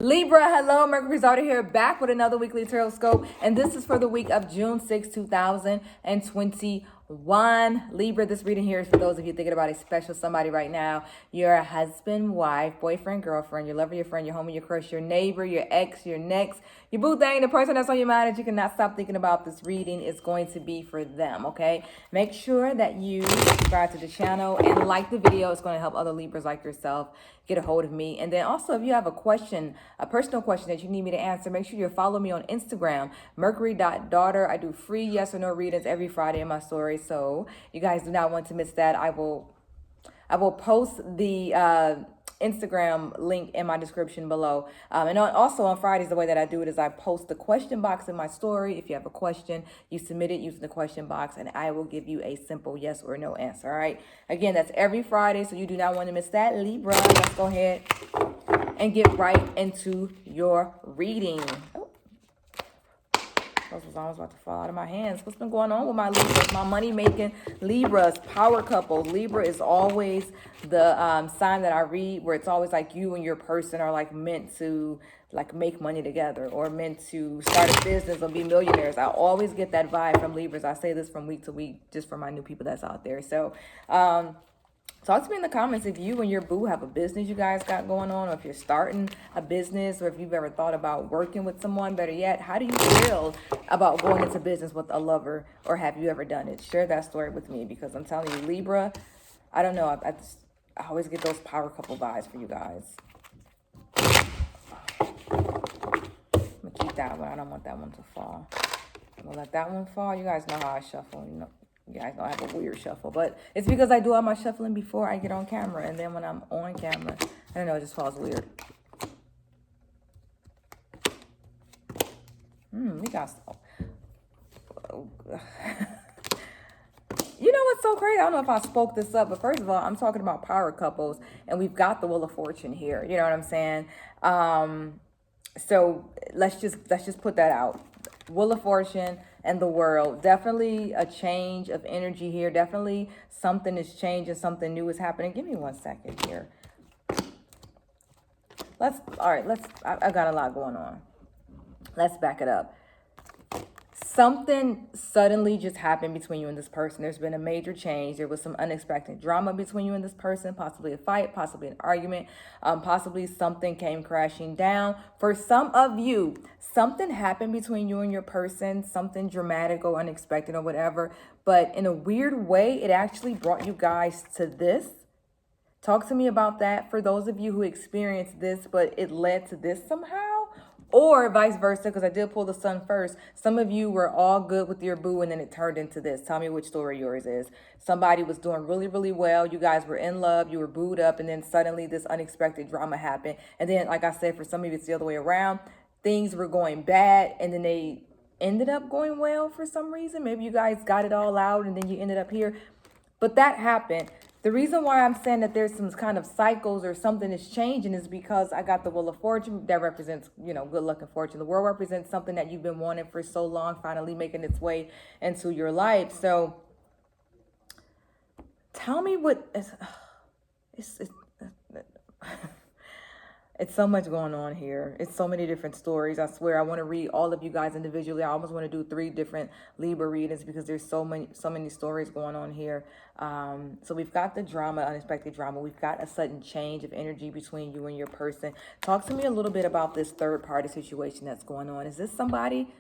Libra, hello, Mercury's already here, back with another weekly tarot scope, and this is for the week of June 6, 2021. Libra, this reading here is for those of you thinking about a special somebody right now. Your husband, wife, boyfriend, girlfriend, your lover, your friend, your homie, your crush, your neighbor, your ex, your next, your boo thing, the person that's on your mind that you cannot stop thinking about. This reading is going to be for them, okay? Make sure that you subscribe to the channel and like the video. It's going to help other Libras like yourself get a hold of me. And then also, if you have a question, a personal question that you need me to answer, make sure you follow me on Instagram, mercury.daughter. I do free yes or no readings every Friday in my story. So you guys do not want to miss that. I will post the Instagram link in my description below. Also on Fridays, the way that I do it is I post the question box in my story. If you have a question, you submit it using the question box and I will give you a simple yes or no answer. All right. Again, that's every Friday. So you do not want to miss that. Libra, let's go ahead and get right into your reading. Those was almost about to fall out of my hands. What's been going on with my Libras? My money-making Libras, power couples. Libra is always the sign that I read where it's always like you and your person are like meant to like make money together or meant to start a business or be millionaires. I always get that vibe from Libras. I say this from week to week just for my new people that's out there. So, talk to me in the comments if you and your boo have a business you guys got going on, or if you're starting a business, or if you've ever thought about working with someone. Better yet, how do you feel about going into business with a lover, or have you ever done it? Share that story with me, because I'm telling you, Libra, I don't know. I always get those power couple vibes for you guys. I'm going to keep that one. I don't want that one to fall. I'm going to let that one fall. You guys know how I shuffle, you know. You guys know I have a weird shuffle, but it's because I do all my shuffling before I get on camera. And then when I'm on camera, I don't know, it just falls weird. We got... You know what's so crazy? I don't know if I spoke this up, but first of all, I'm talking about power couples, and we've got the Wheel of Fortune here. You know what I'm saying? So let's just put that out. Wheel of Fortune and the World. Definitely a change of energy here. Definitely something is changing. Something new is happening. Give me 1 second here. I got a lot going on. Let's back it up. Something suddenly just happened between you and this person. There's been a major change. There was some unexpected drama between you and this person, possibly a fight, possibly an argument, possibly something came crashing down. For some of you, something happened between you and your person, something dramatic or unexpected or whatever, but in a weird way, it actually brought you guys to this. Talk to me about that for those of you who experienced this, but it led to this somehow. Or vice versa, because I did pull the Sun first. Some of you were all good with your boo, and then it turned into this. Tell me which story yours is. Somebody was doing really, really well. You guys were in love. You were booed up, and then suddenly this unexpected drama happened. And then, like I said, for some of you, it's the other way around. Things were going bad, and then they ended up going well for some reason. Maybe you guys got it all out, and then you ended up here. But that happened. The reason why I'm saying that there's some kind of cycles or something is changing is because I got the Wheel of Fortune that represents, you know, good luck and fortune. The World represents something that you've been wanting for so long, finally making its way into your life. So tell me what it's so much going on here. It's so many different stories. I swear I want to read all of you guys individually. I almost want to do 3 different Libra readings because there's so many stories going on here. So we've got the drama, unexpected drama. We've got a sudden change of energy between you and your person. Talk to me a little bit about this third party situation that's going on. Is this somebody?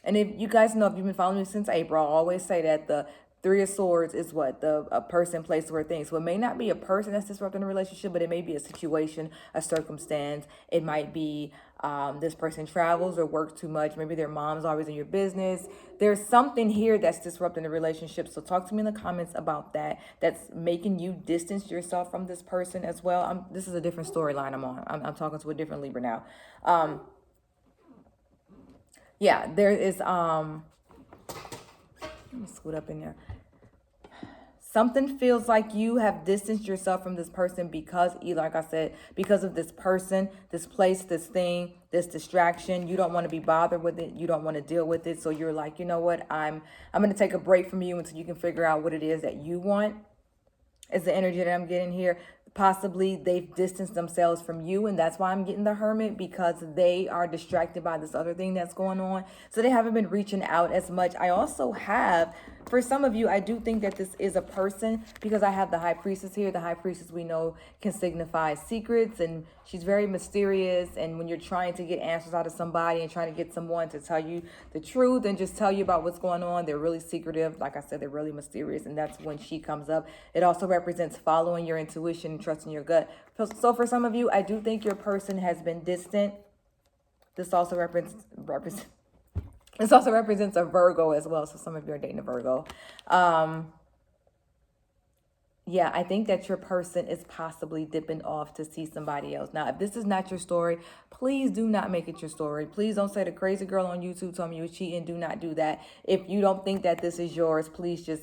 And if you guys know, if you've been following me since April, I always say that the 3 of Swords is what? A person, place, or thing. So it may not be a person that's disrupting a relationship, but it may be a situation, a circumstance. It might be this person travels or works too much. Maybe their mom's always in your business. There's something here that's disrupting the relationship. So talk to me in the comments about that. That's making you distance yourself from this person as well. This is a different storyline I'm on. I'm talking to a different Libra now. Yeah, there is, let me scoot up in there. Something feels like you have distanced yourself from this person because, like I said, because of this person, this place, this thing, this distraction. You don't want to be bothered with it. You don't want to deal with it. So you're like, you know what? I'm going to take a break from you until you can figure out what it is that you want. Is the energy that I'm getting here. Possibly they've distanced themselves from you, and that's why I'm getting the Hermit, because they are distracted by this other thing that's going on. So they haven't been reaching out as much. I also have, for some of you, I do think that this is a person, because I have the High Priestess here. The High Priestess, we know, can signify secrets, and she's very mysterious. And when you're trying to get answers out of somebody and trying to get someone to tell you the truth and just tell you about what's going on, they're really secretive. Like I said, they're really mysterious, and that's when she comes up. It also represents following your intuition and trusting your gut. So for some of you, I do think your person has been distant. This also represents this also represents a Virgo as well. So some of you are dating a Virgo. Yeah, I think that your person is possibly dipping off to see somebody else. Now, if this is not your story, please do not make it your story. Please don't say the crazy girl on YouTube told me you were cheating. Do not do that. If you don't think that this is yours, please just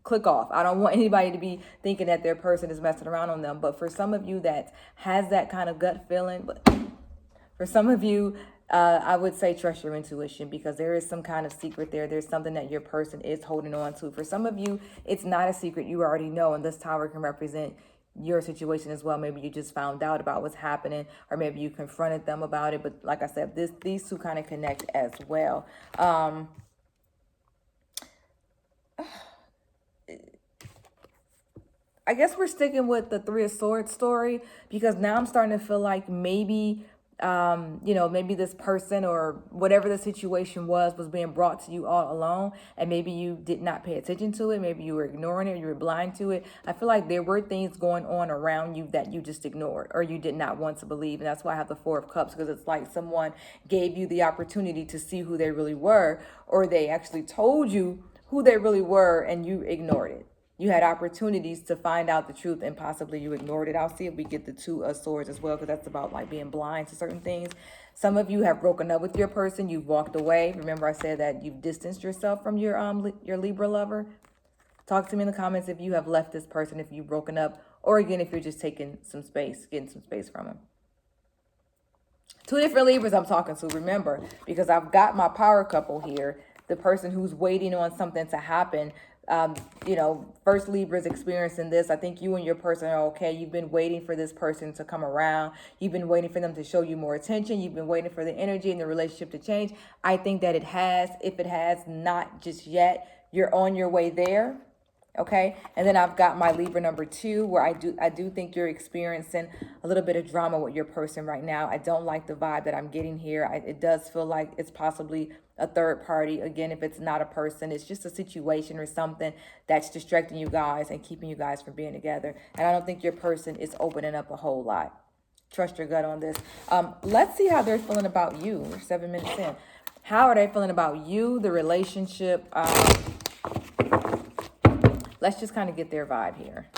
click off. I don't want anybody to be thinking that their person is messing around on them. But for some of you that has that kind of gut feeling, but for some of you, I would say trust your intuition, because there is some kind of secret there. There's something that your person is holding on to. For some of you, it's not a secret. You already know, and this tower can represent your situation as well. Maybe you just found out about what's happening, or maybe you confronted them about it. But like I said, these two kind of connect as well. I guess we're sticking with the Three of Swords story, because now I'm starting to feel like maybe, maybe this person or whatever the situation was being brought to you all alone, and maybe you did not pay attention to it. Maybe you were ignoring it, or you were blind to it. I feel like there were things going on around you that you just ignored, or you did not want to believe. And that's why I have the Four of Cups, because it's like someone gave you the opportunity to see who they really were, or they actually told you who they really were and you ignored it. You had opportunities to find out the truth, and possibly you ignored it. I'll see if we get the Two of Swords as well, because that's about like being blind to certain things. Some of you have broken up with your person. You've walked away. Remember, I said that you've distanced yourself from your Libra lover. Talk to me in the comments if you have left this person, if you've broken up, or again, if you're just taking some space, getting some space from them. Two different Libras I'm talking to, remember, because I've got my power couple here, the person who's waiting on something to happen. First Libra's experiencing this. I think you and your person are okay. You've been waiting for this person to come around. You've been waiting for them to show you more attention. You've been waiting for the energy and the relationship to change. I think that it has. If it has not just yet, you're on your way there. Okay. And then I've got my Libra number 2, where I do think you're experiencing a little bit of drama with your person right now. I don't like the vibe that I'm getting here. It does feel like it's possibly a third party. Again, if it's not a person, it's just a situation or something that's distracting you guys and keeping you guys from being together. And I don't think your person is opening up a whole lot. Trust your gut on this. Let's see how they're feeling about you. We're 7 minutes in. How are they feeling about you, the relationship? Let's just kind of get their vibe here.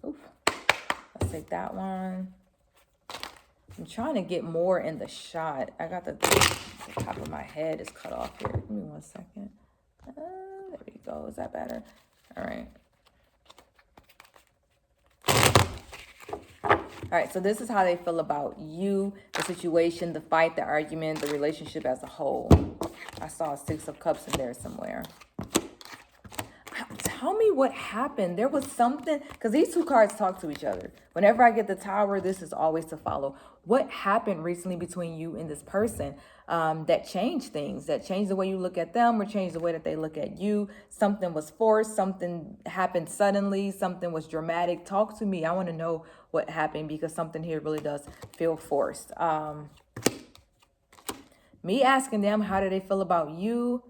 Oof. Let's take that one. I'm trying to get more in the shot. I got the top of my head is cut off here. Give me 1 second. There we go. Is that better? All right. All right, so this is how they feel about you, the situation, the fight, the argument, the relationship as a whole. I saw a 6 of Cups in there somewhere. Tell me what happened. There was something, because these two cards talk to each other. Whenever I get the Tower, this is always to follow. What happened recently between you and this person that changed things, that changed the way you look at them or changed the way that they look at you? Something was forced, something happened suddenly, something was dramatic. Talk to me. I want to know what happened, because something here really does feel forced. Me asking them, how do they feel about you?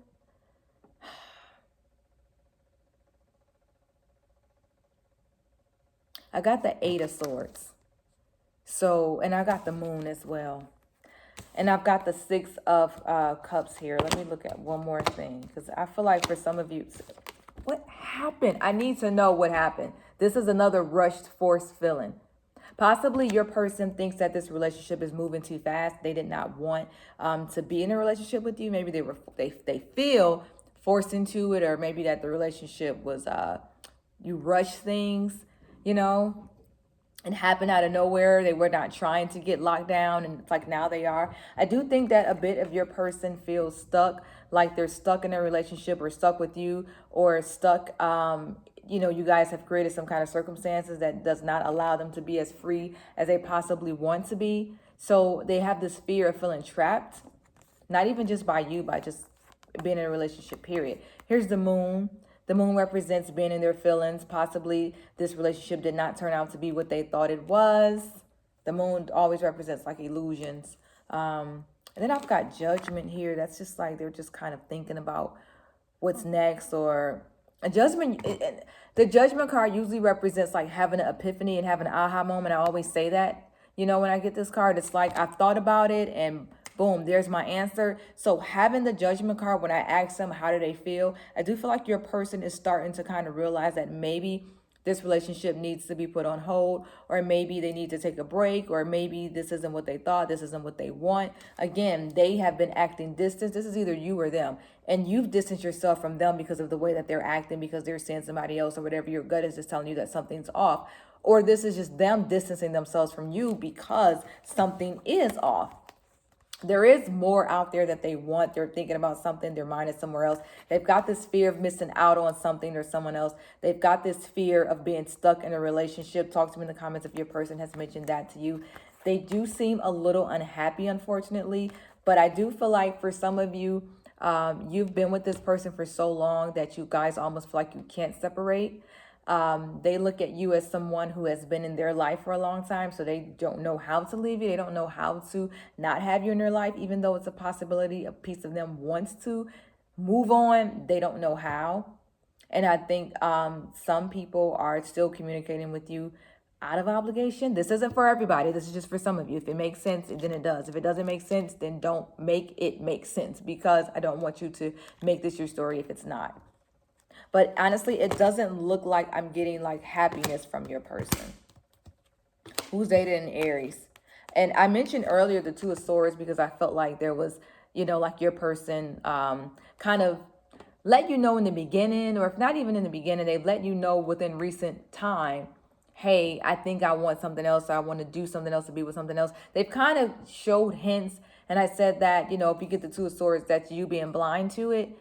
I got the 8 of Swords. So, and I got the Moon as well. And I've got the 6 of Cups here. Let me look at one more thing, because I feel like for some of you, what happened? I need to know what happened. This is another rushed, forced feeling. Possibly your person thinks that this relationship is moving too fast. They did not want to be in a relationship with you. Maybe they feel forced into it, or maybe that the relationship was you rush things, and happen out of nowhere. They were not trying to get locked down, and it's like now they are. I do think that a bit of your person feels stuck, like they're stuck in a relationship or stuck with you, or stuck you guys have created some kind of circumstances that does not allow them to be as free as they possibly want to be. So they have this fear of feeling trapped, not even just by you, by just being in a relationship, period. Here's the moon. The moon represents being in their feelings. Possibly this relationship did not turn out to be what they thought it was. The moon always represents like illusions. And then I've got judgment here. That's just like they're just kind of thinking about what's next, or a judgment. The judgment card usually represents like having an epiphany and having an aha moment. I always say that, when I get this card, it's like I've thought about it and boom, there's my answer. So having the judgment card, when I ask them how do they feel, I do feel like your person is starting to kind of realize that maybe this relationship needs to be put on hold, or maybe they need to take a break, or maybe this isn't what they thought, this isn't what they want. Again, they have been acting distant. This is either you or them, and you've distanced yourself from them because of the way that they're acting, because they're seeing somebody else, or whatever. Your gut is just telling you that something's off, or this is just them distancing themselves from you because something is off. There is more out there that they want. They're thinking about something. Their mind is somewhere else. They've got this fear of missing out on something or someone else. They've got this fear of being stuck in a relationship. Talk to me in the comments if your person has mentioned that to you. They do seem a little unhappy, unfortunately. But I do feel like for some of you, you've been with this person for so long that you guys almost feel like you can't separate. They look at you as someone who has been in their life for a long time, so they don't know how to leave you. They don't know how to not have you in their life, even though it's a possibility. A piece of them wants to move on. They don't know how. And I think some people are still communicating with you out of obligation. This isn't for everybody. This is just for some of you. If it makes sense, then it does. If it doesn't make sense, then don't make it make sense, because I don't want you to make this your story if it's not. But honestly, it doesn't look like I'm getting like happiness from your person who's dated in Aries. And I mentioned earlier the Two of Swords because I felt like there was, like your person kind of let you know in the beginning, or if not even in the beginning, they've let you know within recent time, hey, I think I want something else. Or I want to do something else, to be with something else. They've kind of showed hints. And I said that, if you get the Two of Swords, that's you being blind to it.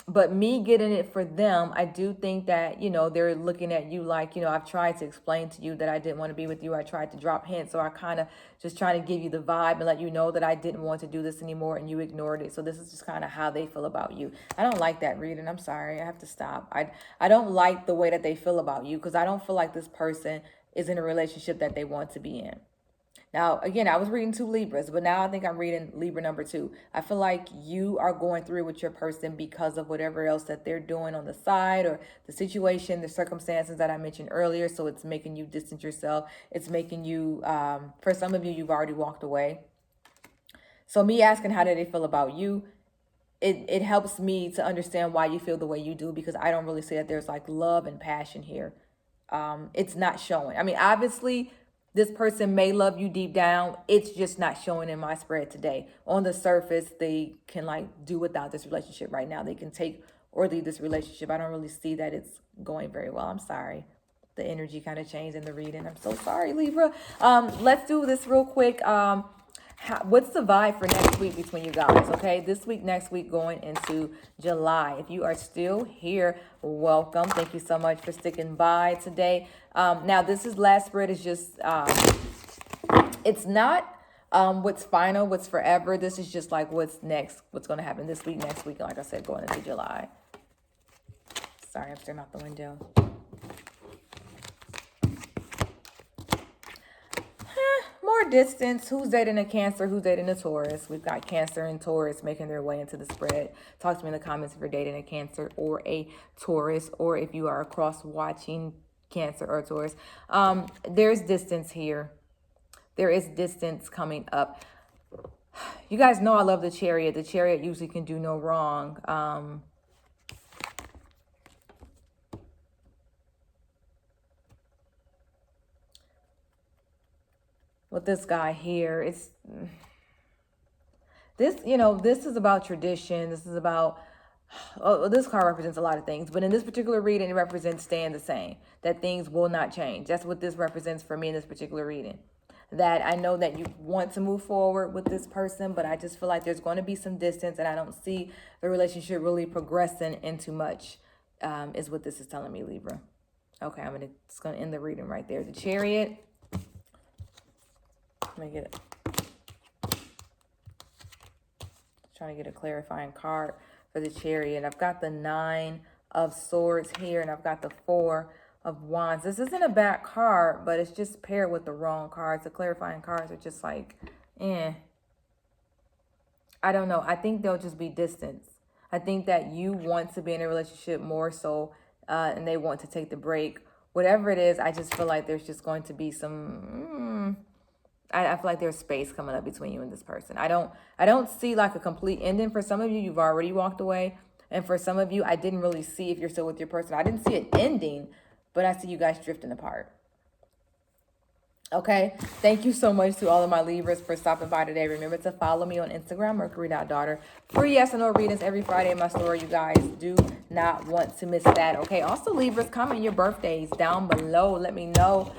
But me getting it for them, I do think that, they're looking at you like, I've tried to explain to you that I didn't want to be with you. I tried to drop hints. So I kind of just trying to give you the vibe and let you know that I didn't want to do this anymore and you ignored it. So this is just kind of how they feel about you. I don't like that reading. I'm sorry. I have to stop. I don't like the way that they feel about you, because I don't feel like this person is in a relationship that they want to be in. Now, again, I was reading 2 Libras, but now I think I'm reading Libra number 2. I feel like you are going through with your person because of whatever else that they're doing on the side, or the situation, the circumstances that I mentioned earlier. So it's making you distance yourself. It's making you, for some of you, you've already walked away. So me asking how do they feel about you, it helps me to understand why you feel the way you do, because I don't really see that there's like love and passion here. It's not showing. I mean, obviously, this person may love you deep down. It's just not showing in my spread today. On the surface, they can like do without this relationship right now. They can take or leave this relationship. I don't really see that it's going very well. I'm sorry. The energy kind of changed in the reading. I'm so sorry, Libra. Let's do this real quick. What's the vibe for next week between you guys? Okay, this week, next week, going into July. If you are still here, welcome. Thank you so much for sticking by today. Now, this is last spread. Is just it's not what's final, what's forever. This is just like what's next, what's going to happen this week, next week. Like I said, going into July. Sorry, I'm staring out the window. More distance. Who's dating a Cancer? Who's dating a Taurus? We've got Cancer and Taurus making their way into the spread. Talk to me in the comments if you're dating a Cancer or a Taurus, or if you are across watching Cancer or Taurus. There's distance here. There is distance coming up. You guys know I love the Chariot. The Chariot usually can do no wrong. With this guy here, it's this, this is about tradition. This is about, this card represents a lot of things, but in this particular reading, it represents staying the same, that things will not change. That's what this represents for me in this particular reading. That I know that you want to move forward with this person, but I just feel like there's going to be some distance, and I don't see the relationship really progressing into much. is what this is telling me, Libra. Okay, it's gonna end the reading right there. The Chariot. Let me get it. Trying to get a clarifying card for the Chariot. I've got the 9 of Swords here, and I've got the 4 of Wands. This isn't a bad card, but it's just paired with the wrong cards. The clarifying cards are just like, I don't know. I think they'll just be distance. I think that you want to be in a relationship more so, and they want to take the break. Whatever it is, I just feel like there's just going to be some... I feel like there's space coming up between you and this person. I don't see like a complete ending. For some of you, you've already walked away. And for some of you, I didn't really see if you're still with your person. I didn't see it ending, but I see you guys drifting apart. Okay, thank you so much to all of my Libras for stopping by today. Remember to follow me on Instagram, Mercury.daughter. Free yes or no readings every Friday in my store. You guys do not want to miss that. Okay, also Libras, comment your birthdays down below. Let me know.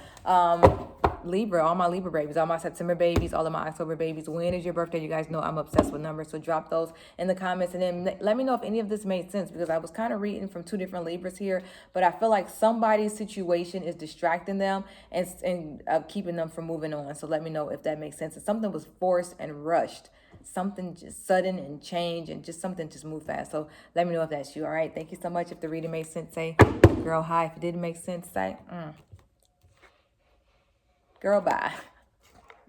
Libra, all my Libra babies, all my September babies, all of my October babies. When is your birthday? You guys know I'm obsessed with numbers, so drop those in the comments. And then let me know if any of this made sense, because I was kind of reading from 2 different Libras here, but I feel like somebody's situation is distracting them and keeping them from moving on. So let me know if that makes sense. And something was forced and rushed. Something just sudden and change, and just something just move fast. So let me know if that's you. All right, thank you so much. If the reading made sense, say girl hi. If it didn't make sense, say girl bye.